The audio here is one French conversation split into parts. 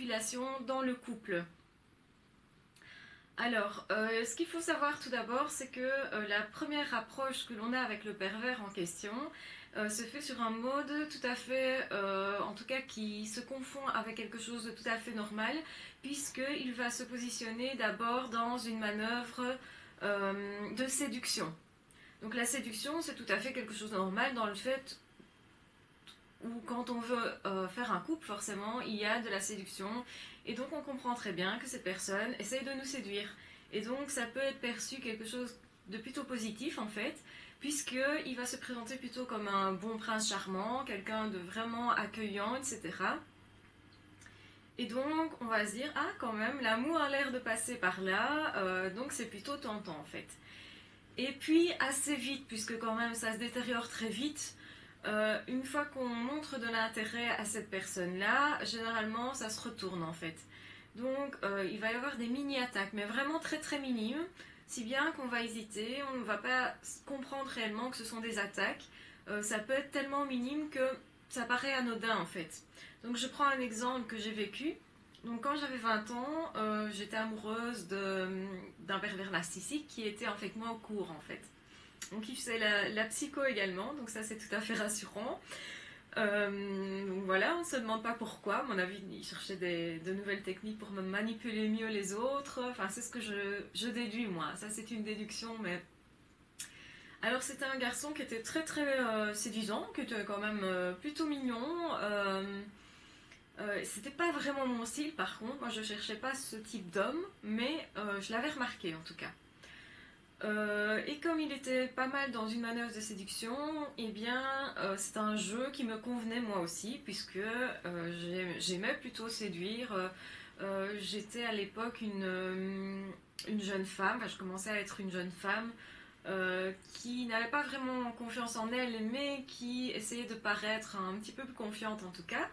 manipulation dans le couple. Alors, ce qu'il faut savoir tout d'abord, c'est que la première approche que l'on a avec le pervers en question se fait sur un mode tout à fait, en tout cas qui se confond avec quelque chose de tout à fait normal, puisqu'il va se positionner d'abord dans une manœuvre de séduction. Donc la séduction, c'est tout à fait quelque chose de normal dans le fait où quand on veut faire un couple, forcément, il y a de la séduction. Et donc on comprend très bien que cette personne essaye de nous séduire. Et donc ça peut être perçu quelque chose de plutôt positif en fait, puisqu'il va se présenter plutôt comme un bon prince charmant, quelqu'un de vraiment accueillant, etc. Et donc on va se dire, ah quand même, l'amour a l'air de passer par là, donc c'est plutôt tentant en fait. Et puis assez vite, puisque quand même ça se détériore très vite, une fois qu'on montre de l'intérêt à cette personne-là, généralement ça se retourne en fait. Donc il va y avoir des mini-attaques, mais vraiment très très minimes, si bien qu'on va hésiter, on ne va pas comprendre réellement que ce sont des attaques. Ça peut être tellement minime que ça paraît anodin en fait. Donc je prends un exemple que j'ai vécu. Donc quand j'avais 20 ans, j'étais amoureuse d'un pervers narcissique qui était avec moi au cours en fait. Donc il faisait la psycho également, donc ça c'est tout à fait rassurant. Donc voilà, on ne se demande pas pourquoi. À mon avis, il cherchait de nouvelles techniques pour me manipuler mieux les autres. Enfin, c'est ce que je déduis moi. Ça c'est une déduction, mais... Alors c'était un garçon qui était très très séduisant, qui était quand même plutôt mignon. C'était pas vraiment mon style par contre, moi je cherchais pas ce type d'homme, mais je l'avais remarqué en tout cas. Et comme il était pas mal dans une manœuvre de séduction, eh bien c'est un jeu qui me convenait moi aussi, puisque j'aimais plutôt séduire. J'étais à l'époque une jeune femme, enfin, je commençais à être une jeune femme qui n'avait pas vraiment confiance en elle, mais qui essayait de paraître un petit peu plus confiante en tout cas.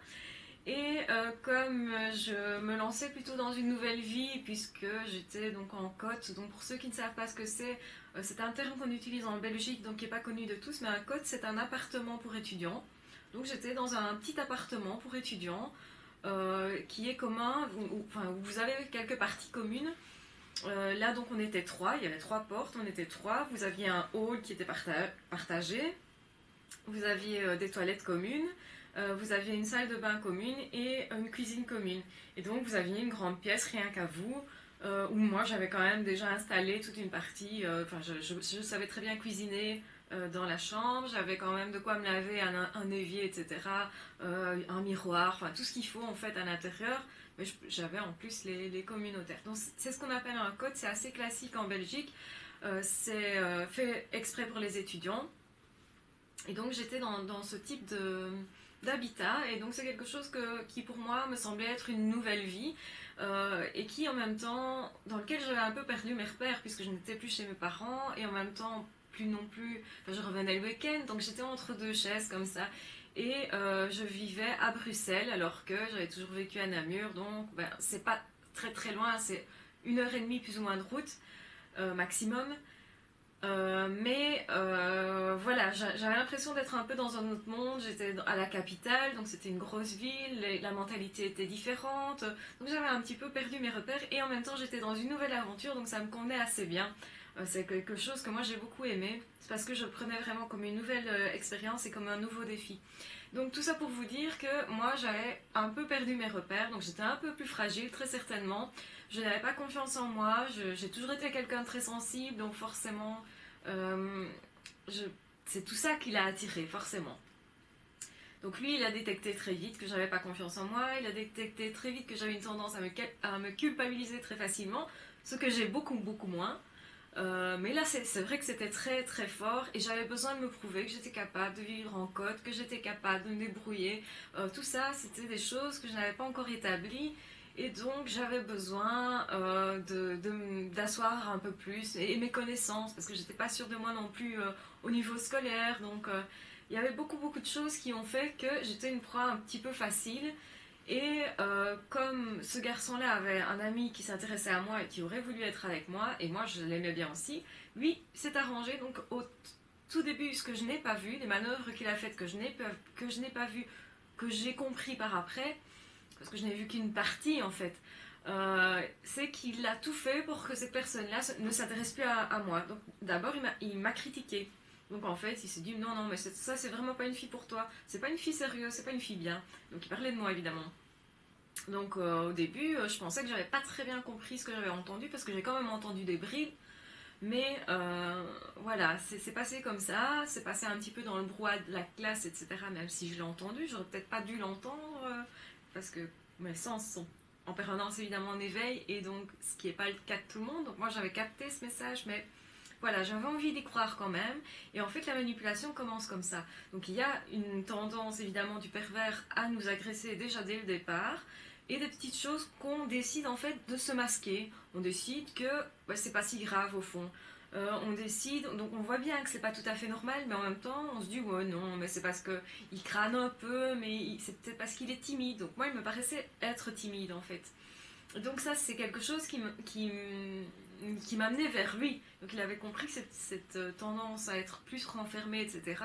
Et comme je me lançais plutôt dans une nouvelle vie, puisque j'étais donc en cote, donc pour ceux qui ne savent pas ce que c'est un terme qu'on utilise en Belgique, donc qui n'est pas connu de tous, mais un cote c'est un appartement pour étudiants. Donc j'étais dans un petit appartement pour étudiants qui est commun, enfin, où vous avez quelques parties communes. Là donc on était trois, il y avait trois portes, on était trois, vous aviez un hall qui était partagé, vous aviez des toilettes communes, vous aviez une salle de bain commune et une cuisine commune. Et donc vous aviez une grande pièce rien qu'à vous, où moi j'avais quand même déjà installé toute une partie, enfin je savais très bien cuisiner dans la chambre, j'avais quand même de quoi me laver, un évier, etc., un miroir, enfin tout ce qu'il faut en fait à l'intérieur, mais j'avais en plus les communautaires. Donc c'est ce qu'on appelle un code, c'est assez classique en Belgique, c'est fait exprès pour les étudiants. Et donc j'étais dans ce type d'habitat, et donc c'est quelque chose qui pour moi me semblait être une nouvelle vie, et qui en même temps, dans lequel j'avais un peu perdu mes repères, puisque je n'étais plus chez mes parents, et en même temps plus non plus, enfin, je revenais le week-end, donc j'étais entre deux chaises comme ça, et je vivais à Bruxelles, alors que j'avais toujours vécu à Namur, donc ben, c'est pas très très loin, c'est 1 heure et demie plus ou moins de route maximum. Mais voilà, j'avais l'impression d'être un peu dans un autre monde. J'étais à la capitale, donc c'était une grosse ville, la mentalité était différente. Donc j'avais un petit peu perdu mes repères, et en même temps j'étais dans une nouvelle aventure, donc ça me convenait assez bien. C'est quelque chose que moi j'ai beaucoup aimé. C'est parce que je le prenais vraiment comme une nouvelle expérience et comme un nouveau défi. Donc tout ça pour vous dire que moi j'avais un peu perdu mes repères, donc j'étais un peu plus fragile très certainement. Je n'avais pas confiance en moi, j'ai toujours été quelqu'un de très sensible, donc forcément euh, je- c'est tout ça qui l'a attiré, forcément. Donc lui, il a détecté très vite que j'avais pas confiance en moi, il a détecté très vite que j'avais une tendance à me culpabiliser très facilement, ce que j'ai beaucoup beaucoup moins. Mais là, c'est vrai que c'était très très fort, et j'avais besoin de me prouver que j'étais capable de vivre en côte, que j'étais capable de me débrouiller. Tout ça, c'était des choses que je n'avais pas encore établies, et donc j'avais besoin d'asseoir un peu plus et mes connaissances, parce que j'étais pas sûre de moi non plus au niveau scolaire. Donc il y avait beaucoup beaucoup de choses qui ont fait que j'étais une proie un petit peu facile. Et comme ce garçon-là avait un ami qui s'intéressait à moi et qui aurait voulu être avec moi, et moi je l'aimais bien aussi, lui s'est arrangé. Donc au tout début, ce que je n'ai pas vu, les manœuvres qu'il a faites que je n'ai pas vu, que j'ai compris par après, parce que je n'ai vu qu'une partie en fait, c'est qu'il a tout fait pour que cette personne-là ne s'intéresse plus à moi. Donc d'abord il m'a critiqué. Donc en fait il s'est dit non non mais ça c'est vraiment pas une fille pour toi, c'est pas une fille sérieuse, c'est pas une fille bien. Donc il parlait de moi évidemment. Donc au début je pensais que j'avais pas très bien compris ce que j'avais entendu parce que j'ai quand même entendu des bribes. Mais voilà, c'est passé comme ça, c'est passé un petit peu dans le brouhaha de la classe, etc. Même si je l'ai entendu, j'aurais peut-être pas dû l'entendre parce que mes sens sont en permanence évidemment en éveil et donc ce qui n'est pas le cas de tout le monde. Donc moi j'avais capté ce message, mais voilà, j'avais envie d'y croire quand même. Et en fait la manipulation commence comme ça. Donc il y a une tendance évidemment du pervers à nous agresser déjà dès le départ et des petites choses qu'on décide en fait de se masquer. On décide que bah, c'est pas si grave au fond. On décide, donc on voit bien que c'est pas tout à fait normal, mais en même temps on se dit ouais non, mais c'est parce que il crâne un peu, mais c'est peut-être parce qu'il est timide. Donc moi il me paraissait être timide en fait. Donc ça c'est quelque chose qui m'amenait vers lui. Donc il avait compris que cette tendance à être plus renfermé, etc.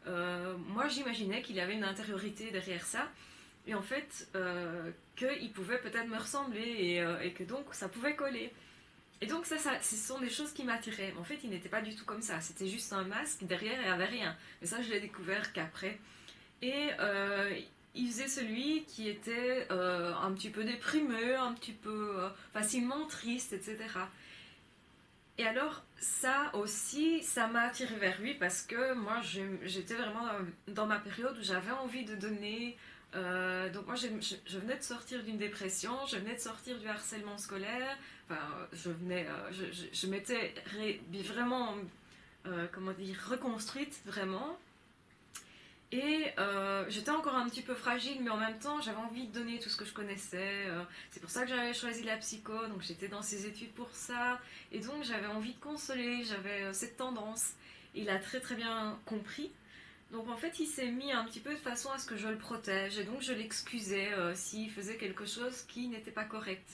Moi j'imaginais qu'il y avait une intériorité derrière ça et en fait qu'il pouvait peut-être me ressembler et que donc ça pouvait coller. Et donc ça, ce sont des choses qui m'attiraient. En fait, il n'était pas du tout comme ça. C'était juste un masque, derrière, il n'y avait rien. Mais ça, je l'ai découvert qu'après. Et il faisait celui qui était un petit peu déprimé, un petit peu facilement triste, etc. Et alors, ça aussi, ça m'a attiré vers lui parce que moi, j'étais vraiment dans ma période où j'avais envie de donner. Donc moi, je venais de sortir d'une dépression, je venais de sortir du harcèlement scolaire. Enfin, je m'étais vraiment, comment dire, reconstruite vraiment. Et j'étais encore un petit peu fragile, mais en même temps, j'avais envie de donner tout ce que je connaissais. C'est pour ça que j'avais choisi la psycho, donc j'étais dans ces études pour ça. Et donc j'avais envie de consoler, j'avais cette tendance. Il a très très bien compris. Donc en fait, il s'est mis un petit peu de façon à ce que je le protège. Et donc je l'excusais s'il faisait quelque chose qui n'était pas correct.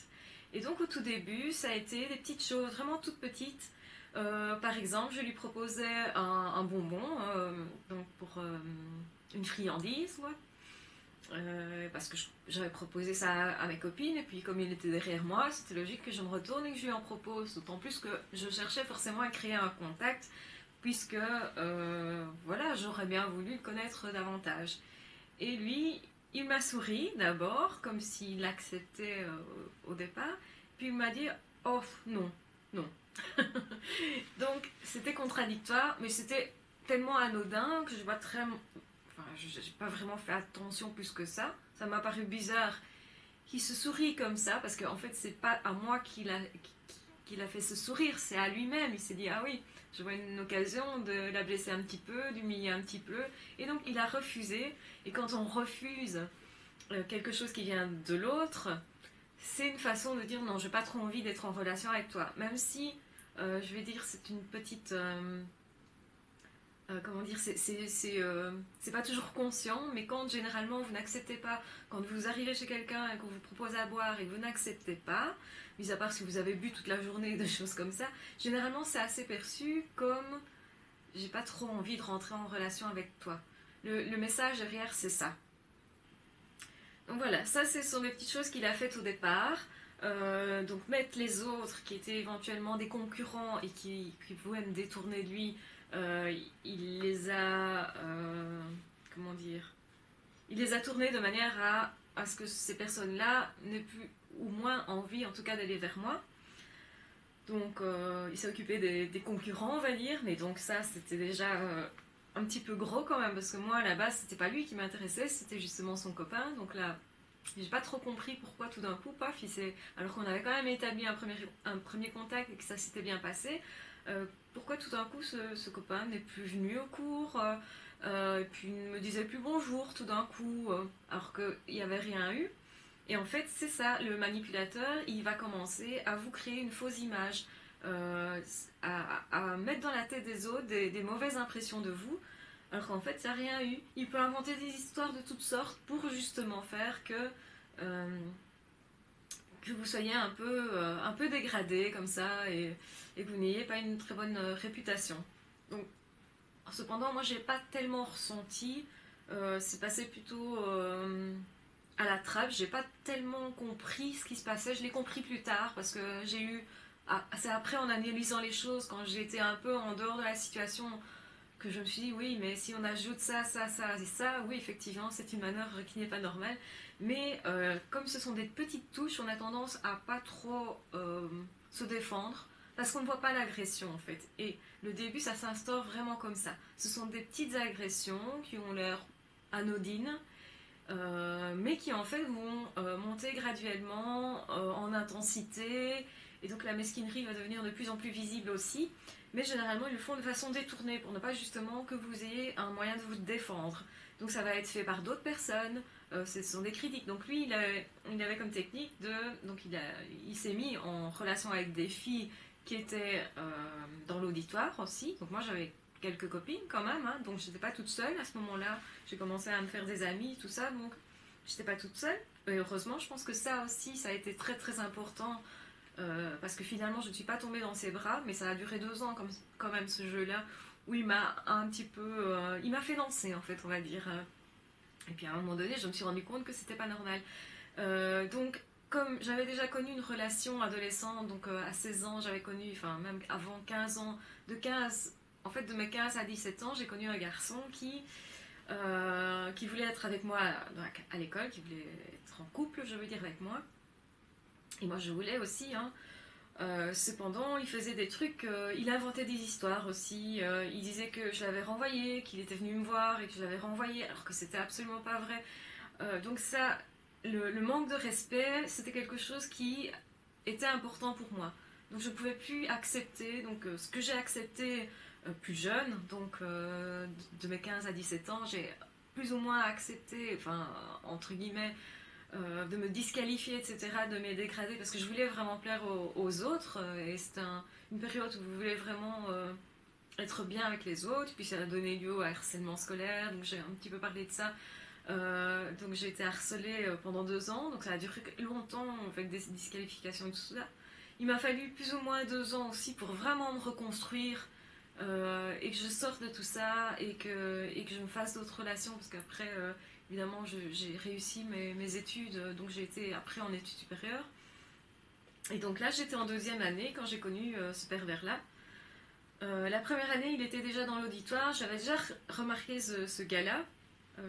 Et donc au tout début, ça a été des petites choses vraiment toutes petites. Par exemple, je lui proposais un bonbon donc pour une friandise, ouais. Parce que j'avais proposé ça à mes copines, et puis comme il était derrière moi, c'était logique que je me retourne et que je lui en propose. D'autant plus que je cherchais forcément à créer un contact, puisque voilà, j'aurais bien voulu le connaître davantage. Et lui, il m'a souri d'abord, comme s'il acceptait au départ, puis il m'a dit oh non, non. Donc c'était contradictoire, mais c'était tellement anodin que je vois très. Enfin, j'ai pas vraiment fait attention plus que ça. Ça m'a paru bizarre qu'il se sourie comme ça, parce qu'en fait, c'est pas à moi qu'il a fait ce sourire, c'est à lui-même. Il s'est dit ah oui, je vois une occasion de la blesser un petit peu, d'humilier un petit peu. Et donc il a refusé. Et quand on refuse quelque chose qui vient de l'autre, c'est une façon de dire non, j'ai pas trop envie d'être en relation avec toi. Même si, je vais dire, c'est une petite. Comment dire, c'est pas toujours conscient, mais quand généralement vous n'acceptez pas, quand vous arrivez chez quelqu'un et qu'on vous propose à boire et que vous n'acceptez pas, mis à part si vous avez bu toute la journée, des choses comme ça, généralement c'est assez perçu comme j'ai pas trop envie de rentrer en relation avec toi. Le message derrière, c'est ça. Donc voilà, ça ce sont des petites choses qu'il a faites au départ. Donc mettre les autres qui étaient éventuellement des concurrents et qui pouvaient me détourner de lui, il les a comment dire, il les a tournés de manière à ce que ces personnes-là n'aient plus ou moins envie en tout cas d'aller vers moi. Donc il s'est occupé des concurrents on va dire, mais donc ça c'était déjà un petit peu gros quand même parce que moi à la base c'était pas lui qui m'intéressait, c'était justement son copain. Donc là j'ai pas trop compris pourquoi tout d'un coup, paf, alors qu'on avait quand même établi un premier contact et que ça s'était bien passé, pourquoi tout d'un coup ce copain n'est plus venu au cours, et puis il ne me disait plus bonjour tout d'un coup, alors qu'il n'y avait rien eu. Et en fait, c'est ça, le manipulateur, il va commencer à vous créer une fausse image, à mettre dans la tête des autres des mauvaises impressions de vous, alors qu'en fait, il n'y a rien eu. Il peut inventer des histoires de toutes sortes pour justement faire euh, que vous soyez un peu dégradé comme ça et que vous n'ayez pas une très bonne réputation. Donc, cependant, moi, j'ai pas tellement ressenti. C'est passé plutôt à la trappe. J'ai pas tellement compris ce qui se passait. Je l'ai compris plus tard parce que j'ai eu. C'est après en analysant les choses, quand j'étais un peu en dehors de la situation, que je me suis dit oui, mais si on ajoute ça, ça, ça et ça, oui, effectivement, c'est une manœuvre qui n'est pas normale. Mais comme ce sont des petites touches, on a tendance à pas trop se défendre parce qu'on ne voit pas l'agression en fait. Et le début, ça s'instaure vraiment comme ça. Ce sont des petites agressions qui ont l'air anodines, mais qui en fait vont monter graduellement en intensité, et donc la mesquinerie va devenir de plus en plus visible aussi, mais généralement ils le font de façon détournée pour ne pas justement que vous ayez un moyen de vous défendre. Donc ça va être fait par d'autres personnes, ce sont des critiques. Donc lui il avait comme technique de... Donc il s'est mis en relation avec des filles qui étaient dans l'auditoire aussi, donc moi j'avais quelques copines quand même, hein, donc j'étais pas toute seule à ce moment-là. J'ai commencé à me faire des amis, tout ça, donc j'étais pas toute seule. Et heureusement, je pense que ça aussi, ça a été très très important, parce que finalement, je ne suis pas tombée dans ses bras, mais ça a duré 2 ans quand même ce jeu-là, où il m'a un petit peu... il m'a fait danser en fait, on va dire. Et puis à un moment donné, je me suis rendu compte que c'était pas normal. Donc, comme j'avais déjà connu une relation adolescente, donc à 16 ans, j'avais connu, enfin même avant 15 ans, en fait de mes 15 à 17 ans, j'ai connu un garçon qui voulait être avec moi à l'école, qui voulait être en couple, je veux dire, avec moi. Et moi, je voulais aussi, hein. Cependant, il faisait des trucs, il inventait des histoires aussi. Il disait que je l'avais renvoyé, qu'il était venu me voir et que je l'avais renvoyé, alors que c'était absolument pas vrai. Donc ça, le manque de respect, c'était quelque chose qui était important pour moi. Donc je ne pouvais plus accepter. Donc ce que j'ai accepté plus jeune, donc de mes 15 à 17 ans, j'ai plus ou moins accepté, enfin entre guillemets, de me disqualifier, etc., de me dégrader, parce que je voulais vraiment plaire aux autres, et c'était une période où vous voulez vraiment être bien avec les autres, puis ça a donné lieu au harcèlement scolaire, donc j'ai un petit peu parlé de ça. Donc j'ai été harcelée pendant 2 ans, donc ça a duré longtemps avec des disqualifications et tout ça. Il m'a fallu plus ou moins 2 ans aussi pour vraiment me reconstruire, et que je sorte de tout ça, et que je me fasse d'autres relations, parce qu'après, évidemment, j'ai réussi mes études, donc j'ai été après en études supérieures. Et donc là, j'étais en 2e année quand j'ai connu ce pervers-là. La première année, il était déjà dans l'auditoire, j'avais déjà remarqué ce gars-là.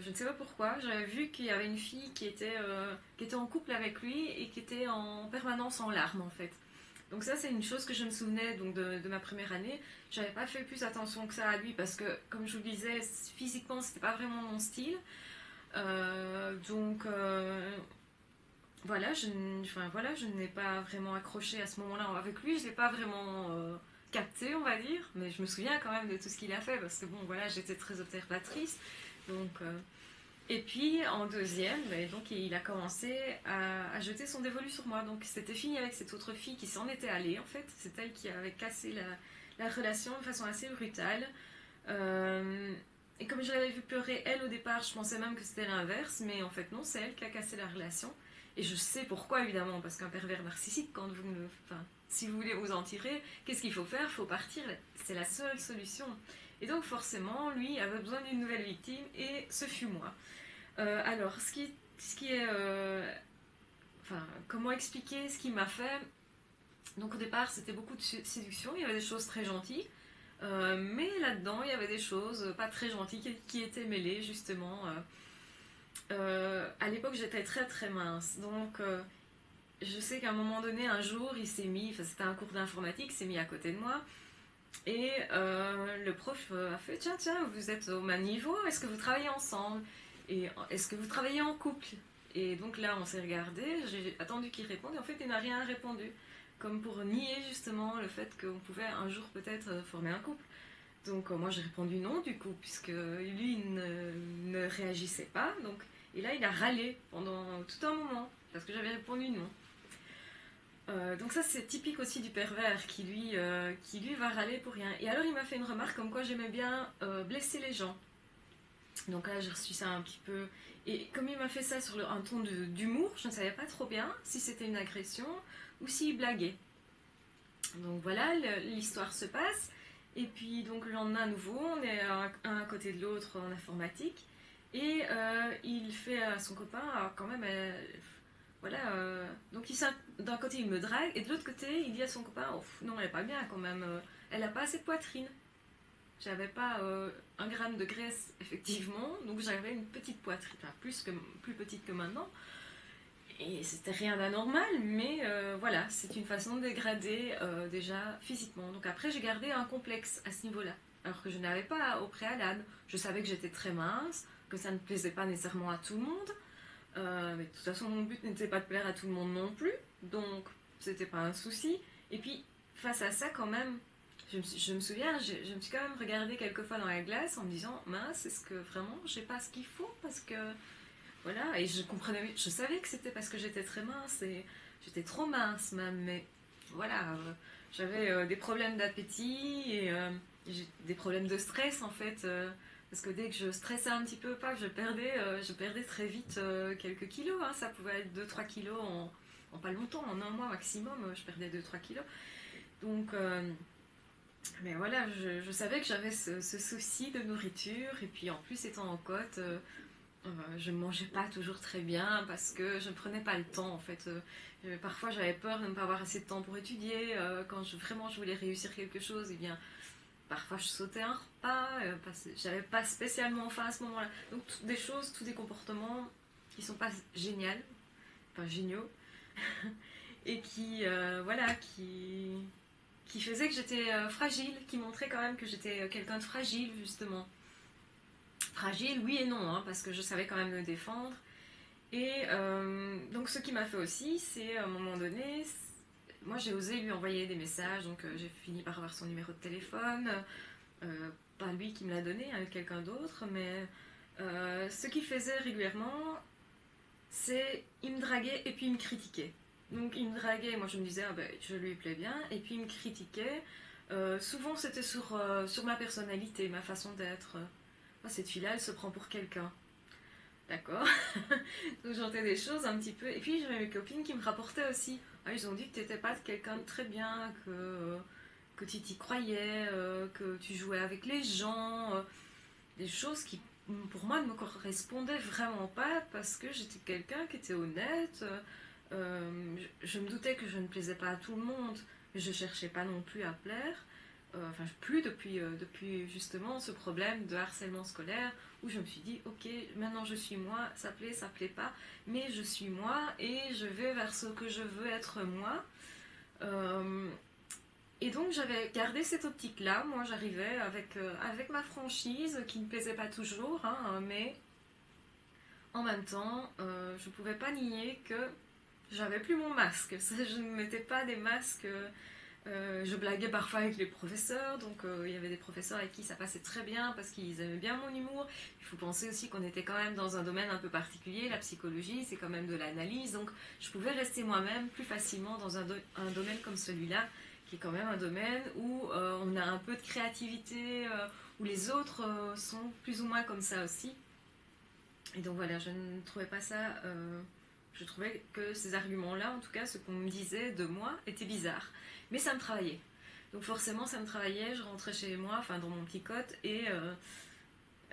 Je ne sais pas pourquoi, j'avais vu qu'il y avait une fille qui était en couple avec lui et qui était en permanence en larmes en fait. Donc ça c'est une chose que je me souvenais donc de ma première année. J'avais pas fait plus attention que ça à lui parce que comme je vous le disais, physiquement c'était pas vraiment mon style. Donc voilà, je n'ai pas vraiment accroché à ce moment-là avec lui, je l'ai pas vraiment capté on va dire, mais je me souviens quand même de tout ce qu'il a fait parce que bon voilà j'étais très observatrice. Donc et puis en 2e, donc, il a commencé à jeter son dévolu sur moi. Donc c'était fini avec cette autre fille qui s'en était allée en fait. C'est elle qui avait cassé la relation de façon assez brutale. Et comme je l'avais vu pleurer elle au départ, je pensais même que c'était l'inverse. Mais en fait non, c'est elle qui a cassé la relation. Et je sais pourquoi évidemment, parce qu'un pervers narcissique, quand vous ne... Enfin, si vous voulez vous en tirer, qu'est-ce qu'il faut faire? Il faut partir, c'est la seule solution. Et donc forcément, lui avait besoin d'une nouvelle victime, et ce fut moi. Alors, ce qui est... enfin, comment expliquer ce qu'il m'a fait? Donc au départ, c'était beaucoup de séduction, il y avait des choses très gentilles, mais là-dedans, il y avait des choses pas très gentilles qui étaient mêlées, justement. À l'époque, j'étais très très mince, donc je sais qu'à un moment donné, un jour, il s'est mis, enfin c'était un cours d'informatique, il s'est mis à côté de moi, et le prof a fait tiens, tiens, vous êtes au même niveau, est-ce que vous travaillez ensemble? Et est-ce que vous travaillez en couple? Et donc là, on s'est regardé, j'ai attendu qu'il réponde, et en fait, il n'a rien répondu. Comme pour nier justement le fait qu'on pouvait un jour peut-être former un couple. Donc moi, j'ai répondu non, du coup, puisque lui ne réagissait pas. Donc, et là, il a râlé pendant tout un moment, parce que j'avais répondu non. Donc ça c'est typique aussi du pervers qui lui va râler pour rien. Et alors il m'a fait une remarque comme quoi j'aimais bien blesser les gens. Donc là j'ai reçu ça un petit peu. Et comme il m'a fait ça sur un ton d'humour, je ne savais pas trop bien si c'était une agression ou s'il blaguait. Donc voilà, l'histoire se passe. Et puis donc le lendemain à nouveau, on est un à côté de l'autre en informatique. Et il fait à son copain, alors quand même, voilà, donc d'un côté il me drague, et de l'autre côté il dit à son copain, oh, non, elle est pas bien quand même, elle a pas assez de poitrine. J'avais pas un gramme de graisse, effectivement, donc j'avais une petite poitrine, enfin plus petite que maintenant. Et c'était rien d'anormal, mais voilà, c'est une façon de dégrader déjà physiquement. Donc après, j'ai gardé un complexe à ce niveau-là, alors que je n'avais pas au préalable. Je savais que j'étais très mince, que ça ne plaisait pas nécessairement à tout le monde, mais de toute façon, mon but n'était pas de plaire à tout le monde non plus, donc c'était pas un souci. Et puis, face à ça, quand même, je me souviens, je me suis quand même regardée quelques fois dans la glace en me disant, mince, est-ce que vraiment j'ai pas ce qu'il faut? Parce que voilà, et je savais que c'était parce que j'étais très mince et j'étais trop mince même, mais voilà, j'avais des problèmes d'appétit et des problèmes de stress en fait, parce que dès que je stressais un petit peu, je perdais très vite quelques kilos, hein, ça pouvait être 2-3 kilos en pas longtemps, en un mois maximum, je perdais 2-3 kilos. Donc, mais voilà, je savais que j'avais ce souci de nourriture, et puis en plus étant en côte, je ne mangeais pas toujours très bien parce que je ne prenais pas le temps en fait. Parfois j'avais peur de ne pas avoir assez de temps pour étudier. Quand vraiment je voulais réussir quelque chose, et bien parfois je sautais un repas parce que j'avais pas spécialement faim à ce moment-là. Donc des choses, tous des comportements qui sont pas géniaux, pas géniaux, et qui voilà, qui faisaient que j'étais fragile, qui montraient quand même que j'étais quelqu'un de fragile justement. Fragile, oui et non, hein, parce que je savais quand même me défendre. Et donc ce qui m'a fait aussi, c'est à un moment donné, moi j'ai osé lui envoyer des messages, donc j'ai fini par avoir son numéro de téléphone, pas lui qui me l'a donné, avec quelqu'un d'autre, mais ce qu'il faisait régulièrement, c'est il me draguait et puis il me critiquait. Donc il me draguait, moi je me disais, ah ben, je lui plais bien, et puis il me critiquait. Souvent c'était sur ma personnalité, ma façon d'être. Ah, cette fille-là, elle se prend pour quelqu'un. D'accord. Donc j'entendais des choses un petit peu. Et puis j'avais mes copines qui me rapportaient aussi. Ah, ils ont dit que tu n'étais pas quelqu'un de très bien, que tu t'y croyais, que tu jouais avec les gens. Des choses qui, pour moi, ne me correspondaient vraiment pas parce que j'étais quelqu'un qui était honnête. Je me doutais que je ne plaisais pas à tout le monde, mais je cherchais pas non plus à plaire. Enfin, plus depuis justement ce problème de harcèlement scolaire où je me suis dit, ok, maintenant je suis moi, ça plaît pas, mais je suis moi et je vais vers ce que je veux être moi. Euh, et donc j'avais gardé cette optique-là. Moi j'arrivais avec ma franchise qui ne plaisait pas toujours, hein, mais en même temps, je ne pouvais pas nier que j'avais plus mon masque. Je ne mettais pas des masques. Je blaguais parfois avec les professeurs, donc il y avait des professeurs avec qui ça passait très bien parce qu'ils aimaient bien mon humour. Il faut penser aussi qu'on était quand même dans un domaine un peu particulier, la psychologie, c'est quand même de l'analyse, donc je pouvais rester moi-même plus facilement dans un domaine comme celui-là, qui est quand même un domaine où on a un peu de créativité, où les autres sont plus ou moins comme ça aussi. Et donc voilà, je ne trouvais pas ça... je trouvais que ces arguments-là, en tout cas ce qu'on me disait de moi, était bizarre. Mais ça me travaillait. Donc forcément, ça me travaillait, je rentrais chez moi, enfin dans mon petit cote, et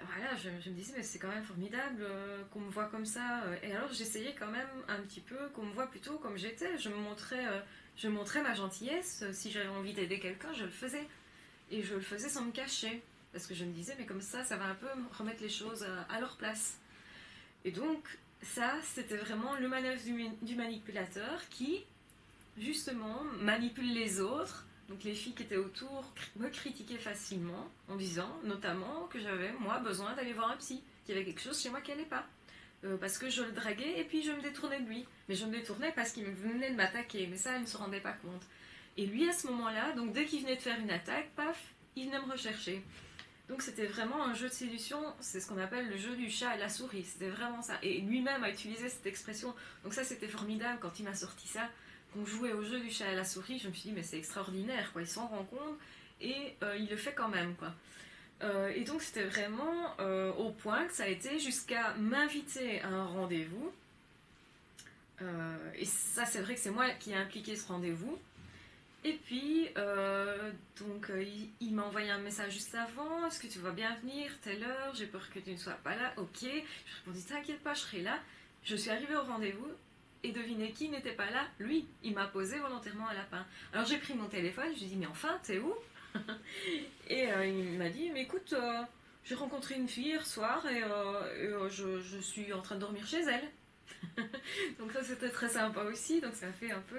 voilà, je me disais, mais c'est quand même formidable qu'on me voit comme ça. Et alors j'essayais quand même un petit peu qu'on me voit plutôt comme j'étais. Je montrais ma gentillesse. Si j'avais envie d'aider quelqu'un, je le faisais. Et je le faisais sans me cacher. Parce que je me disais, mais comme ça va un peu remettre les choses à leur place. Et donc, ça, c'était vraiment le manœuvre du manipulateur qui, justement, manipule les autres. Donc les filles qui étaient autour me critiquaient facilement en disant notamment que j'avais, moi, besoin d'aller voir un psy, qu'il y avait quelque chose chez moi qui n'allait pas. Parce que je le draguais et puis je me détournais de lui. Mais je me détournais parce qu'il venait de m'attaquer, mais ça, elle ne se rendait pas compte. Et lui, à ce moment-là, donc dès qu'il venait de faire une attaque, paf, il venait me rechercher. Donc c'était vraiment un jeu de séduction, c'est ce qu'on appelle le jeu du chat et la souris, c'était vraiment ça. Et lui-même a utilisé cette expression, donc ça c'était formidable quand il m'a sorti ça, qu'on jouait au jeu du chat et la souris, je me suis dit mais c'est extraordinaire, quoi. Il s'en rend compte et il le fait quand même, quoi. Et donc c'était vraiment au point que ça a été jusqu'à m'inviter à un rendez-vous, et ça c'est vrai que c'est moi qui ai impliqué ce rendez-vous, Et puis, il m'a envoyé un message juste avant. Est-ce que tu vas bien venir? Telle heure, j'ai peur que tu ne sois pas là. Ok. Je répondis, t'inquiète pas, je serai là. Je suis arrivée au rendez-vous et devinez qui n'était pas là? Lui. Il m'a posé volontairement un lapin. Alors j'ai pris mon téléphone, je lui ai dit, mais enfin, t'es où? Et il m'a dit, mais écoute, j'ai rencontré une fille hier soir je suis en train de dormir chez elle. Donc ça c'était très sympa aussi, donc ça fait un peu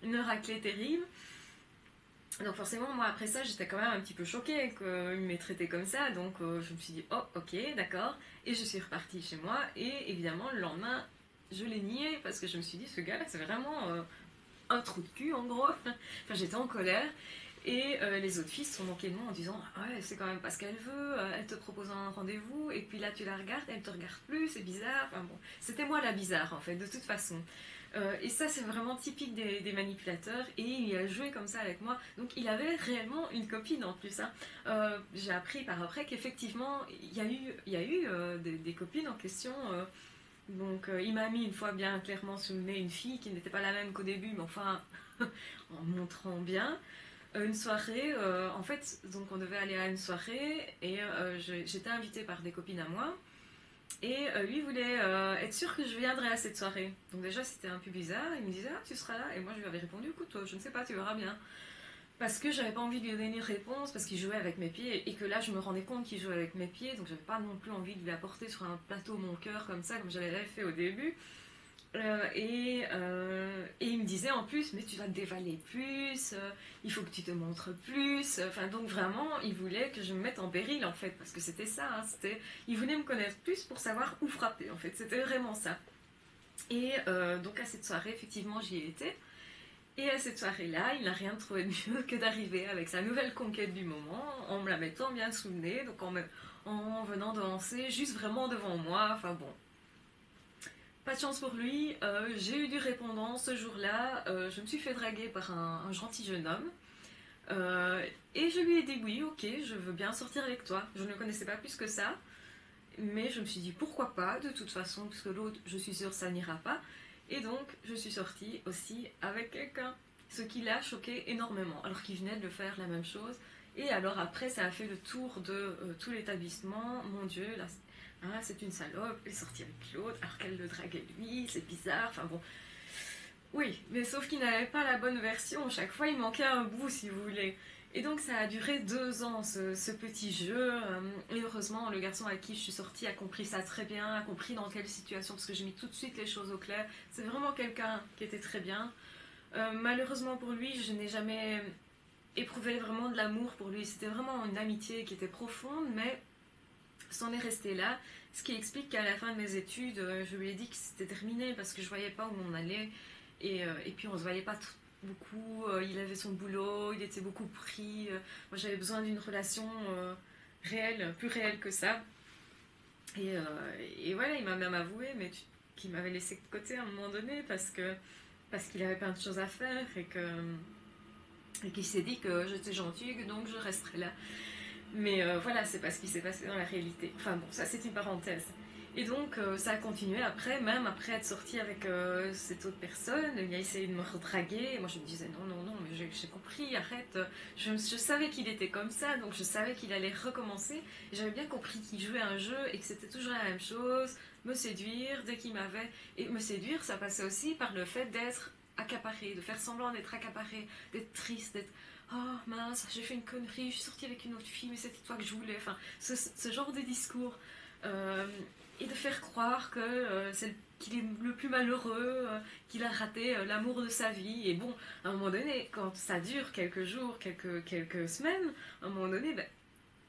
une raclée terrible. Donc forcément moi après ça j'étais quand même un petit peu choquée qu'il m'ait traité comme ça, donc je me suis dit oh ok d'accord, et je suis repartie chez moi, et évidemment le lendemain je l'ai nié parce que je me suis dit ce gars là c'est vraiment un trou de cul en gros. Enfin j'étais en colère. Et les autres filles se sont moquées de moi en disant ah ouais, c'est quand même pas ce qu'elle veut, elle te propose un rendez-vous, et puis là tu la regardes, elle te regarde plus, c'est bizarre. Enfin bon, c'était moi la bizarre en fait, de toute façon. Et ça, c'est vraiment typique des manipulateurs, et il a joué comme ça avec moi. Donc il avait réellement une copine en plus. Hein. J'ai appris par après qu'effectivement, il y a eu des copines en question. Il m'a mis une fois bien clairement sous le nez une fille qui n'était pas la même qu'au début, mais enfin, en montrant bien. Une soirée, en fait, donc on devait aller à une soirée et j'étais invitée par des copines à moi. Et lui voulait être sûr que je viendrais à cette soirée. Donc déjà c'était un peu bizarre, il me disait ah tu seras là, et moi je lui avais répondu écoute je ne sais pas, tu verras bien. Parce que j'avais pas envie de lui donner une réponse, parce qu'il jouait avec mes pieds, et que là je me rendais compte qu'il jouait avec mes pieds, donc j'avais pas non plus envie de lui apporter sur un plateau mon cœur comme ça, comme j'avais fait au début. Et il me disait en plus, mais tu vas te dévaler plus, il faut que tu te montres plus. Enfin, donc vraiment, il voulait que je me mette en péril en fait, parce que c'était ça. Hein, il voulait me connaître plus pour savoir où frapper en fait. C'était vraiment ça. Et donc à cette soirée, effectivement, j'y ai été. Et à cette soirée-là, il n'a rien trouvé de mieux que d'arriver avec sa nouvelle conquête du moment, en me la mettant bien sous le nez, donc en venant danser juste vraiment devant moi. Enfin bon, pas de chance pour lui, j'ai eu du répondant ce jour-là, je me suis fait draguer par un gentil jeune homme, et je lui ai dit oui, ok, je veux bien sortir avec toi. Je ne le connaissais pas plus que ça, mais je me suis dit pourquoi pas, de toute façon, puisque l'autre, je suis sûre, ça n'ira pas. Et donc, je suis sortie aussi avec quelqu'un, ce qui l'a choqué énormément, alors qu'il venait de le faire la même chose. Et alors après, ça a fait le tour de tout l'établissement. Mon Dieu, là, ah, c'est une salope, elle est sortie avec l'autre, alors qu'elle le draguait lui, c'est bizarre. Enfin bon, oui, mais sauf qu'il n'avait pas la bonne version. Chaque fois, il manquait un bout, si vous voulez. Et donc, ça a duré 2 ans, ce petit jeu. Et heureusement, le garçon avec qui je suis sortie a compris ça très bien, a compris dans quelle situation, parce que j'ai mis tout de suite les choses au clair. C'est vraiment quelqu'un qui était très bien. Malheureusement pour lui, je n'ai jamais éprouvé vraiment de l'amour pour lui. C'était vraiment une amitié qui était profonde, mais c'en est resté là. Ce qui explique qu'à la fin de mes études, je lui ai dit que c'était terminé parce que je voyais pas où on allait. Et puis on se voyait pas beaucoup. Il avait son boulot, il était beaucoup pris. Moi j'avais besoin d'une relation réelle, plus réelle que ça. Et, euh, et voilà, il m'a même avoué qu'il m'avait laissé de côté à un moment donné parce qu'il avait plein de choses à faire et qu'il s'est dit que j'étais gentille, donc je resterais là. Mais voilà, c'est pas ce qui s'est passé dans la réalité. Enfin bon, ça c'est une parenthèse. Et donc ça a continué après, même après être sorti avec cette autre personne, il a essayé de me redraguer. Et moi je me disais non, non, non, mais j'ai compris, arrête. Je savais qu'il était comme ça, donc je savais qu'il allait recommencer. Et j'avais bien compris qu'il jouait un jeu et que c'était toujours la même chose, me séduire dès qu'il m'avait. Et me séduire, ça passait aussi par le fait d'être accaparé, de faire semblant d'être accaparé, d'être triste, d'être oh mince, j'ai fait une connerie, je suis sortie avec une autre fille, mais c'était toi que je voulais. Enfin, ce genre de discours. Euh, et de faire croire que qu'il est le plus malheureux, qu'il a raté l'amour de sa vie. Et bon, à un moment donné, quand ça dure quelques jours, quelques semaines, à un moment donné, ben,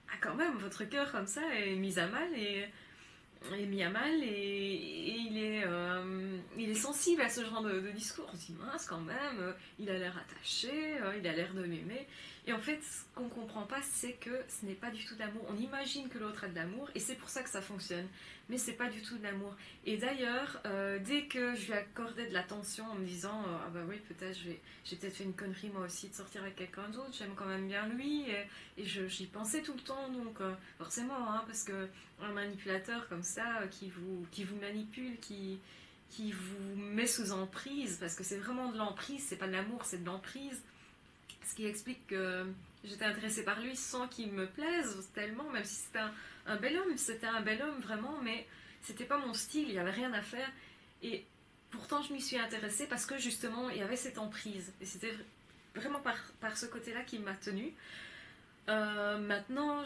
ah, quand même, votre cœur comme ça est mis à mal est mis à mal et il est sensible à ce genre de discours. On se dit mince quand même, il a l'air attaché, il a l'air de m'aimer. Et en fait, ce qu'on comprend pas, c'est que ce n'est pas du tout de l'amour. On imagine que l'autre a de l'amour et c'est pour ça que ça fonctionne. Mais c'est pas du tout de l'amour. Et d'ailleurs, dès que je lui accordais de l'attention en me disant ah bah oui, peut-être j'ai peut-être fait une connerie moi aussi de sortir avec quelqu'un d'autre, j'aime quand même bien lui et j'y pensais tout le temps donc forcément, hein, parce que un manipulateur comme ça qui vous manipule, qui vous met sous emprise, parce que c'est vraiment de l'emprise, c'est pas de l'amour, c'est de l'emprise. Ce qui explique que j'étais intéressée par lui sans qu'il me plaise tellement, même si c'était un bel homme vraiment, mais c'était pas mon style, il n'y avait rien à faire. Et pourtant, je m'y suis intéressée parce que justement, il y avait cette emprise. Et c'était vraiment par ce côté-là qui m'a tenue. Maintenant,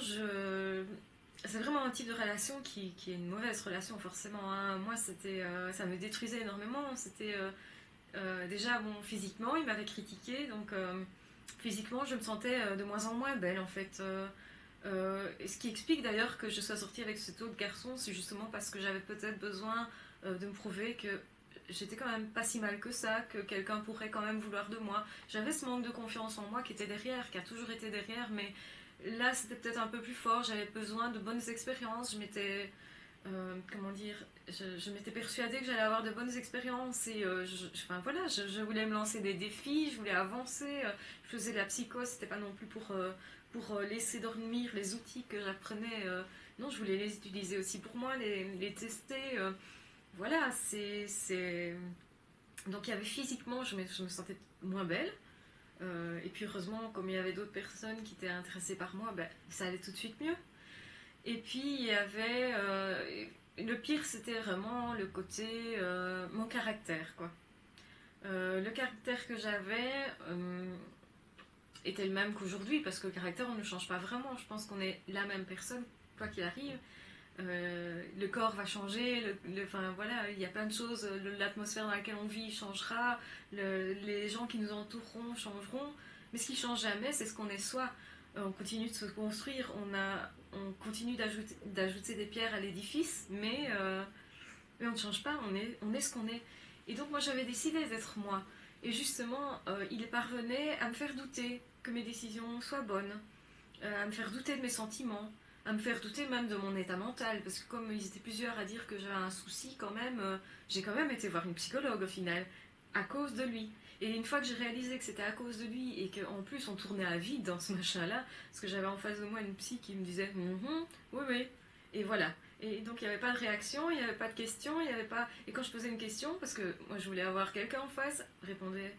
c'est vraiment un type de relation qui est une mauvaise relation, forcément, hein. Moi, ça me détruisait énormément. C'était déjà, bon, physiquement, il m'avait critiqué, donc physiquement, je me sentais de moins en moins belle, en fait. Ce qui explique d'ailleurs que je sois sortie avec cet autre garçon, c'est justement parce que j'avais peut-être besoin de me prouver que j'étais quand même pas si mal que ça, que quelqu'un pourrait quand même vouloir de moi. J'avais ce manque de confiance en moi qui était derrière, qui a toujours été derrière, mais là c'était peut-être un peu plus fort. J'avais besoin de bonnes expériences. Je m'étais, comment dire, je m'étais persuadée que j'allais avoir de bonnes expériences et enfin voilà, je voulais me lancer des défis, je voulais avancer. Je faisais de la psycho, c'était pas non plus pour laisser dormir les outils que j'apprenais. Non, je voulais les utiliser aussi pour moi, les tester. Voilà, c'est. Donc il y avait physiquement, je me sentais moins belle. Et puis heureusement, comme il y avait d'autres personnes qui étaient intéressées par moi, ben, ça allait tout de suite mieux. Et puis il y avait. Le pire, c'était vraiment le côté. Mon caractère, quoi. Le caractère que j'avais était le même qu'aujourd'hui, parce que le caractère, on ne change pas vraiment. Je pense qu'on est la même personne, quoi qu'il arrive. Le corps va changer, enfin voilà, il y a plein de choses, l'atmosphère dans laquelle on vit changera, les gens qui nous entoureront changeront, mais ce qui change jamais, c'est ce qu'on est soi. On continue de se construire, on continue d'ajouter des pierres à l'édifice, mais on ne change pas, on est ce qu'on est. Et donc moi j'avais décidé d'être moi. Et justement, il parvenait à me faire douter que mes décisions soient bonnes, à me faire douter de mes sentiments, à me faire douter même de mon état mental, parce que comme ils étaient plusieurs à dire que j'avais un souci quand même, j'ai quand même été voir une psychologue au final, à cause de lui. Et une fois que j'ai réalisé que c'était à cause de lui et qu'en plus on tournait à vide dans ce machin-là, parce que j'avais en face de moi une psy qui me disait oui, oui, et voilà. Et donc il n'y avait pas de réaction, il n'y avait pas de question, il n'y avait pas. Et quand je posais une question, parce que moi je voulais avoir quelqu'un en face, répondait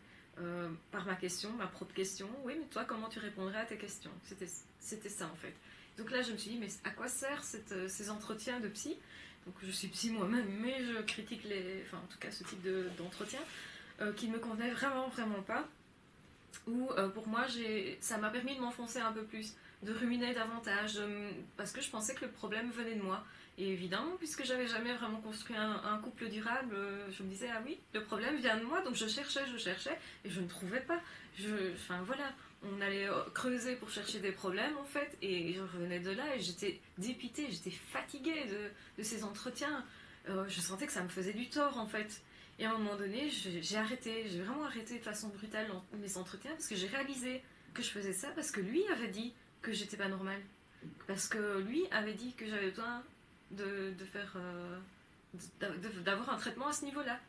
par ma question, ma propre question. Oui, mais toi, comment tu répondrais à tes questions? C'était ça en fait. Donc là, je me suis dit, mais à quoi servent ces entretiens de psy? Donc je suis psy moi-même, mais je critique enfin en tout cas ce type d'entretien qui ne me convenait vraiment, vraiment pas. Où pour moi, ça m'a permis de m'enfoncer un peu plus, de ruminer davantage, parce que je pensais que le problème venait de moi. Et évidemment, puisque j'avais jamais vraiment construit un couple durable, je me disais, ah oui, le problème vient de moi, donc je cherchais, et je ne trouvais pas. Enfin voilà, on allait creuser pour chercher des problèmes en fait, et je revenais de là et j'étais dépitée, j'étais fatiguée de ces entretiens. Je sentais que ça me faisait du tort en fait. Et à un moment donné, j'ai vraiment arrêté de façon brutale mes entretiens parce que j'ai réalisé que je faisais ça parce que lui avait dit que j'étais pas normale. Parce que lui avait dit que j'avais besoin de faire. D'avoir un traitement à ce niveau-là.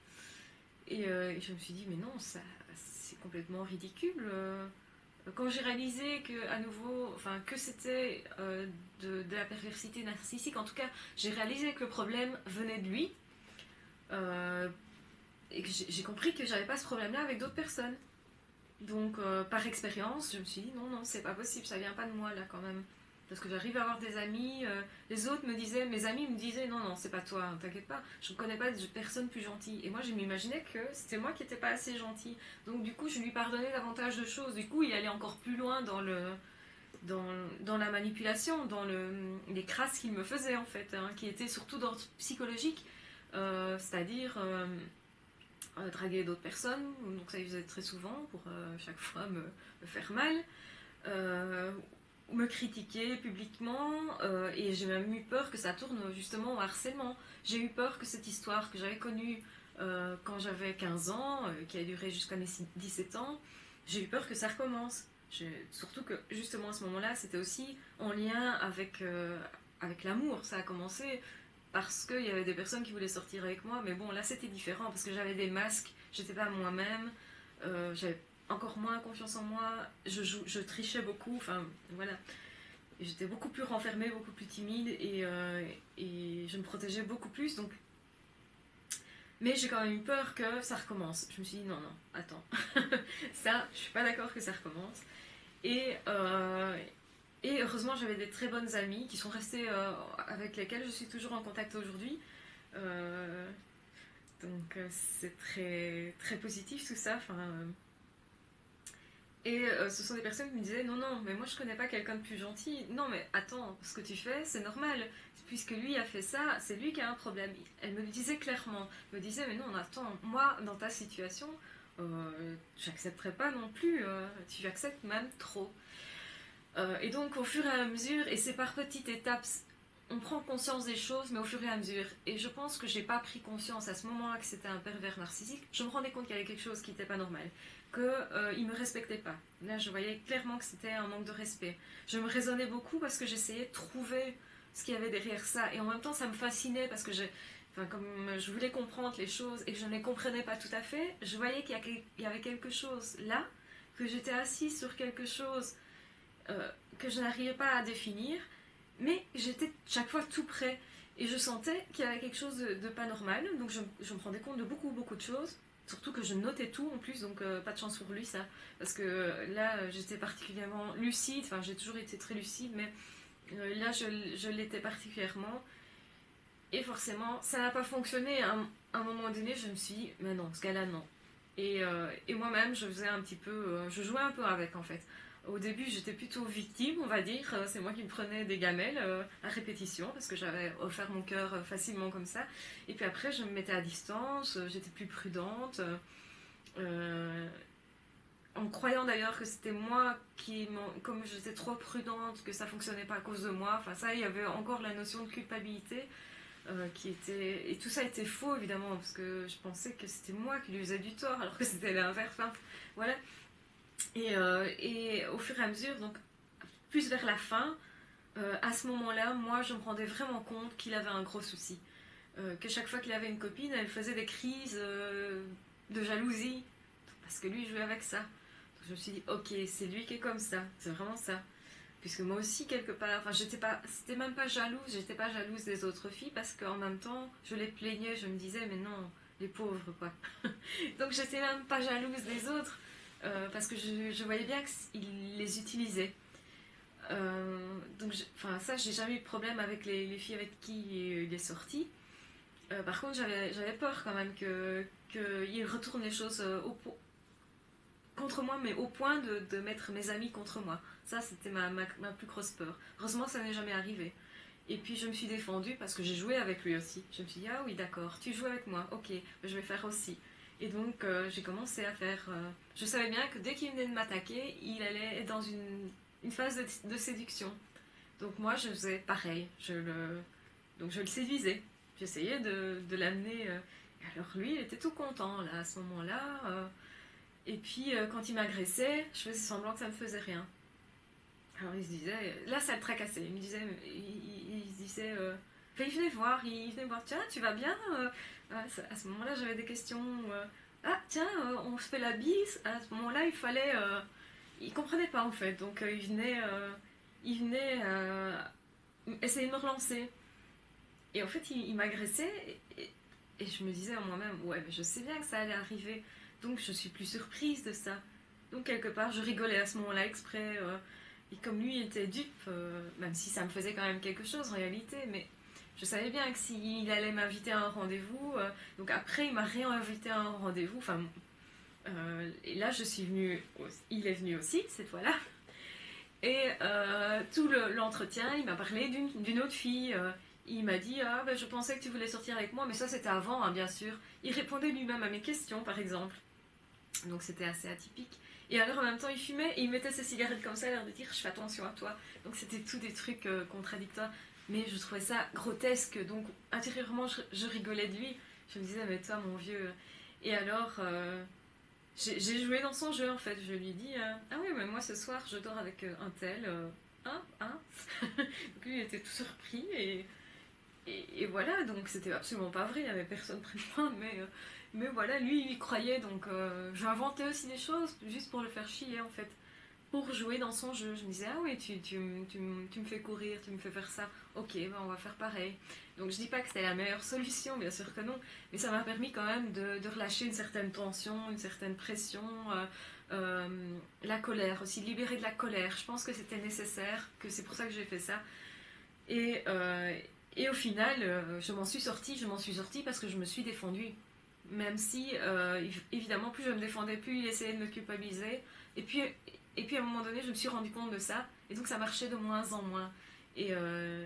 Et je me suis dit, mais non, c'est complètement ridicule. Quand j'ai réalisé que, à nouveau, enfin, que c'était de la perversité narcissique, en tout cas, j'ai réalisé que le problème venait de lui. Euh, et que j'ai compris que j'avais pas ce problème-là avec d'autres personnes. Donc, par expérience, je me suis dit non, non, c'est pas possible, ça vient pas de moi là quand même. Parce que j'arrive à avoir des amis, les autres me disaient, mes amis me disaient non, non, c'est pas toi, hein, t'inquiète pas, je ne connais pas de personne plus gentille. Et moi, je m'imaginais que c'était moi qui n'étais pas assez gentille. Donc, du coup, je lui pardonnais davantage de choses. Du coup, il allait encore plus loin dans la manipulation, dans les crasses qu'il me faisait en fait, hein, qui étaient surtout d'ordre psychologique, c'est-à-dire draguer d'autres personnes, donc ça il faisait très souvent pour chaque fois me faire mal, euh, me critiquer publiquement, et j'ai même eu peur que ça tourne justement au harcèlement. J'ai eu peur que cette histoire que j'avais connue quand j'avais 15 ans, qui a duré jusqu'à mes 17 ans, j'ai eu peur que ça recommence. Surtout que justement à ce moment-là, c'était aussi en lien avec l'amour. Ça a commencé parce qu'il y avait des personnes qui voulaient sortir avec moi, mais bon, là c'était différent parce que j'avais des masques, j'étais pas moi-même, j'avais encore moins confiance en moi, je trichais beaucoup, enfin voilà. Et j'étais beaucoup plus renfermée, beaucoup plus timide et je me protégeais beaucoup plus, donc. Mais j'ai quand même eu peur que ça recommence. Je me suis dit non, non, attends, ça, je suis pas d'accord que ça recommence. Et, euh, et heureusement, j'avais des très bonnes amies qui sont restées avec lesquelles je suis toujours en contact aujourd'hui. Euh, donc c'est très, très positif tout ça. Enfin, ce sont des personnes qui me disaient non, non, mais moi je connais pas quelqu'un de plus gentil. Non, mais attends, ce que tu fais, c'est normal. Puisque lui a fait ça, c'est lui qui a un problème. Elle me le disait clairement. Elle me disait, mais non, attends, moi, dans ta situation, j'accepterais pas non plus. Tu acceptes même trop. Et donc, au fur et à mesure, et c'est par petites étapes, on prend conscience des choses, mais au fur et à mesure. Et je pense que j'ai pas pris conscience à ce moment-là que c'était un pervers narcissique. Je me rendais compte qu'il y avait quelque chose qui n'était pas normal, qu'il me respectait pas. Là, je voyais clairement que c'était un manque de respect. Je me raisonnais beaucoup parce que j'essayais de trouver ce qu'il y avait derrière ça. Et en même temps, ça me fascinait parce que enfin, comme je voulais comprendre les choses et que je ne les comprenais pas tout à fait, je voyais qu'il y avait quelque chose là, que j'étais assise sur quelque chose que je n'arrivais pas à définir, mais j'étais chaque fois tout près. Et je sentais qu'il y avait quelque chose de pas normal, donc je me rendais compte de beaucoup, beaucoup de choses. Surtout que je notais tout en plus, donc pas de chance pour lui ça. Parce que là, j'étais particulièrement lucide, enfin j'ai toujours été très lucide, mais là je l'étais particulièrement. Et forcément, ça n'a pas fonctionné. À un moment donné, je me suis dit, mais non, ce gars-là, non. Et moi-même, je faisais un petit peu. Je jouais un peu avec en fait. Au début, j'étais plutôt victime, on va dire. C'est moi qui me prenais des gamelles à répétition parce que j'avais offert mon cœur facilement comme ça. Et puis après, je me mettais à distance, j'étais plus prudente. Euh, En croyant d'ailleurs que c'était moi qui, comme j'étais trop prudente, que ça fonctionnait pas à cause de moi. Enfin, ça, il y avait encore la notion de culpabilité qui était... Et tout ça était faux, évidemment, parce que je pensais que c'était moi qui lui faisais du tort, alors que c'était l'inverse. Enfin, voilà. Et au fur et à mesure, donc plus vers la fin, à ce moment-là, moi, je me rendais vraiment compte qu'il avait un gros souci. Que chaque fois qu'il avait une copine, elle faisait des crises de jalousie, parce que lui, il jouait avec ça. Donc je me suis dit, ok, c'est lui qui est comme ça, c'est vraiment ça. Puisque moi aussi, quelque part, enfin, c'était même pas jalouse, j'étais pas jalouse des autres filles parce qu'en même temps, je les plaignais, je me disais, mais non, les pauvres, quoi. Donc, j'étais même pas jalouse des autres parce que je voyais bien qu'il les utilisait. Enfin, ça, j'ai jamais eu de problème avec les filles avec qui il est sorti. Par contre, j'avais peur quand même qu'il retourne les choses contre moi, mais au point de mettre mes amis contre moi. Ça, c'était ma plus grosse peur. Heureusement, ça n'est jamais arrivé. Et puis, je me suis défendue parce que j'ai joué avec lui aussi. Je me suis dit, ah oui, d'accord, tu joues avec moi, ok, je vais faire aussi. Et donc, j'ai commencé à faire. Je savais bien que dès qu'il venait de m'attaquer, il allait être dans une phase de séduction. Donc, moi, je faisais pareil. Donc, je le séduisais. J'essayais de l'amener. Alors, lui, il était tout content, là, à ce moment-là. Et puis quand il m'agressait, je faisais semblant que ça ne me faisait rien. Alors il se disait, là ça le tracassait, il me disait, il se disait, enfin, il venait voir, tiens, tu vas bien à ce moment-là j'avais des questions, ah tiens, on se fait la bise, à ce moment-là il fallait, il comprenait pas en fait, donc il venait essayer de me relancer. Et en fait il m'agressait et je me disais en moi-même, ouais, mais je sais bien que ça allait arriver, donc je suis plus surprise de ça. Donc quelque part, je rigolais à ce moment-là exprès. Et comme lui était dupe, même si ça me faisait quand même quelque chose en réalité, mais je savais bien que s'il allait m'inviter à un rendez-vous, donc après il m'a réinvité à un rendez-vous, enfin, et là je suis venue, il est venu aussi cette fois-là, et tout l'entretien, il m'a parlé d'une autre fille. Il m'a dit, ah ben je pensais que tu voulais sortir avec moi, mais ça c'était avant, hein, bien sûr. Il répondait lui-même à mes questions, par exemple. Donc c'était assez atypique. Et alors en même temps, il fumait et il mettait ses cigarettes comme ça, l'air de dire, je fais attention à toi. Donc c'était tout des trucs contradictoires. Mais je trouvais ça grotesque. Donc intérieurement, je rigolais de lui. Je me disais, mais toi, mon vieux. Et alors, j'ai joué dans son jeu en fait. Je lui ai dit, ah oui, mais moi ce soir, je dors avec un tel. Hein. Donc lui, il était tout surpris et voilà, donc c'était absolument pas vrai, il n'y avait personne près de moi, mais voilà, lui il y croyait, donc j'ai inventé aussi des choses juste pour le faire chier en fait. pour jouer dans son jeu. Je me disais, ah oui, tu me fais courir, tu me fais faire ça, ok, ben on va faire pareil. Donc je dis pas que c'était la meilleure solution, bien sûr que non, mais ça m'a permis quand même de relâcher une certaine tension, une certaine pression, euh, la colère aussi, de libérer de la colère. Je pense que c'était nécessaire, que c'est pour ça que j'ai fait ça. Et, euh, et au final, je m'en suis sortie parce que je me suis défendue. Même si, évidemment, plus je me défendais, plus il essayait de me culpabiliser. Et puis, et puis à un moment donné, je me suis rendu compte de ça. Et donc ça marchait de moins en moins. Et, euh,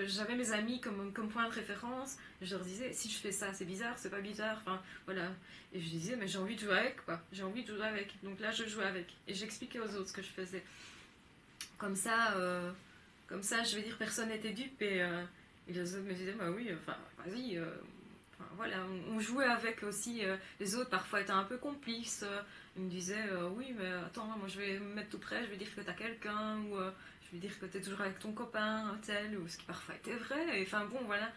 j'avais mes amis comme point de référence. Je leur disais, si je fais ça, c'est bizarre, c'est pas bizarre. Enfin, voilà. Et je disais, mais j'ai envie de jouer avec, quoi. J'ai envie de jouer avec. Donc là, je jouais avec. Et j'expliquais aux autres ce que je faisais. Comme ça, euh, Comme ça, je veux dire, personne n'était dupe. Et les autres me disaient, bah oui, enfin, vas-y. Enfin, voilà, on jouait avec aussi. Les autres, parfois, étaient un peu complices. Ils me disaient, oui, mais attends, moi, je vais me mettre tout près, je vais dire que t'as quelqu'un. Ou je vais dire que t'es toujours avec ton copain, tel. Ou ce qui parfois était vrai. Et enfin, bon, voilà.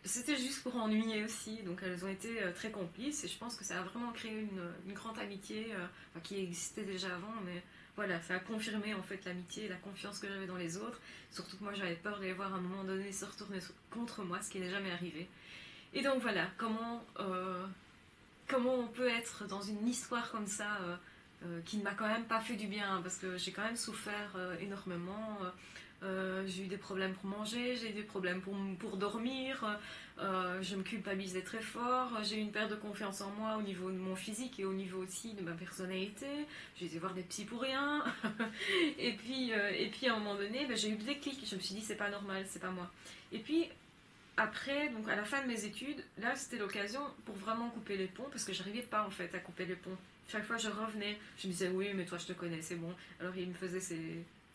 C'était juste pour ennuyer aussi. Donc, elles ont été très complices. Et je pense que ça a vraiment créé une grande amitié. Enfin, qui existait déjà avant, mais voilà, ça a confirmé en fait l'amitié et la confiance que j'avais dans les autres. Surtout que moi j'avais peur de les voir à un moment donné se retourner contre moi, ce qui n'est jamais arrivé. Et donc voilà, comment on peut être dans une histoire comme ça qui ne m'a quand même pas fait du bien, parce que j'ai quand même souffert énormément. J'ai eu des problèmes pour manger, j'ai eu des problèmes pour dormir, je me culpabilisais très fort, j'ai eu une perte de confiance en moi au niveau de mon physique et au niveau aussi de ma personnalité. J'ai été voir des psys pour rien. Et puis à un moment donné, ben, j'ai eu le déclic, je me suis dit c'est pas normal, c'est pas moi. Et puis après, donc à la fin de mes études, là c'était l'occasion pour vraiment couper les ponts parce que j'arrivais pas en fait à couper les ponts. Chaque fois je revenais, je me disais oui mais toi je te connais, c'est bon. Alors il me faisait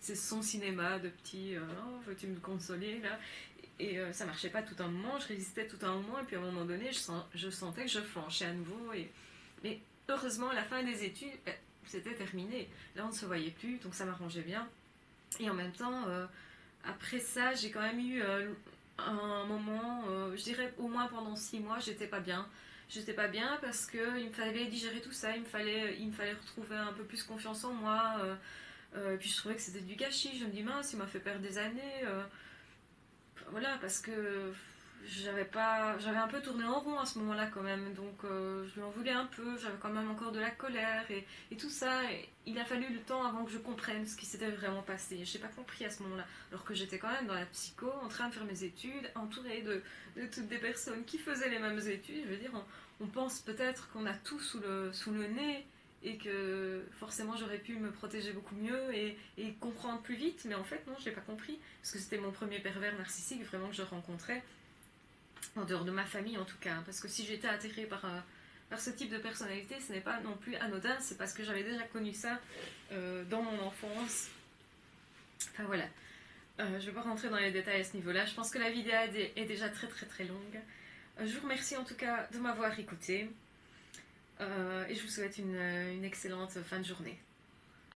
son cinéma de petit, oh veux-tu me consoler là. Ça marchait pas tout un moment, je résistais tout un moment et puis à un moment donné je sentais que je flanchais à nouveau. Mais heureusement à la fin des études, c'était terminé. Là on ne se voyait plus donc ça m'arrangeait bien. Et en même temps, après ça j'ai quand même eu un moment, je dirais au moins pendant 6 mois, j'étais pas bien. J'étais pas bien parce qu'il me fallait digérer tout ça, il me fallait retrouver un peu plus confiance en moi. Puis je trouvais que c'était du gâchis. Je me dis, mince, il m'a fait perdre des années. Voilà, parce que j'avais un peu tourné en rond à ce moment-là quand même. Donc je lui en voulais un peu. J'avais quand même encore de la colère et tout ça. Et il a fallu le temps avant que je comprenne ce qui s'était vraiment passé. Je n'ai pas compris à ce moment-là. Alors que j'étais quand même dans la psycho, en train de faire mes études, entourée de toutes des personnes qui faisaient les mêmes études. Je veux dire, on pense peut-être qu'on a tout sous le nez et que forcément j'aurais pu me protéger beaucoup mieux et comprendre plus vite, mais en fait non, je l'ai pas compris, parce que c'était mon premier pervers narcissique vraiment que je rencontrais, en dehors de ma famille en tout cas, hein. Parce que si j'étais attirée par ce type de personnalité, ce n'est pas non plus anodin, c'est parce que j'avais déjà connu ça dans mon enfance. Enfin voilà, je ne vais pas rentrer dans les détails à ce niveau-là, je pense que la vidéo est déjà très très très longue. Je vous remercie en tout cas de m'avoir écouté. Et je vous souhaite une excellente fin de journée.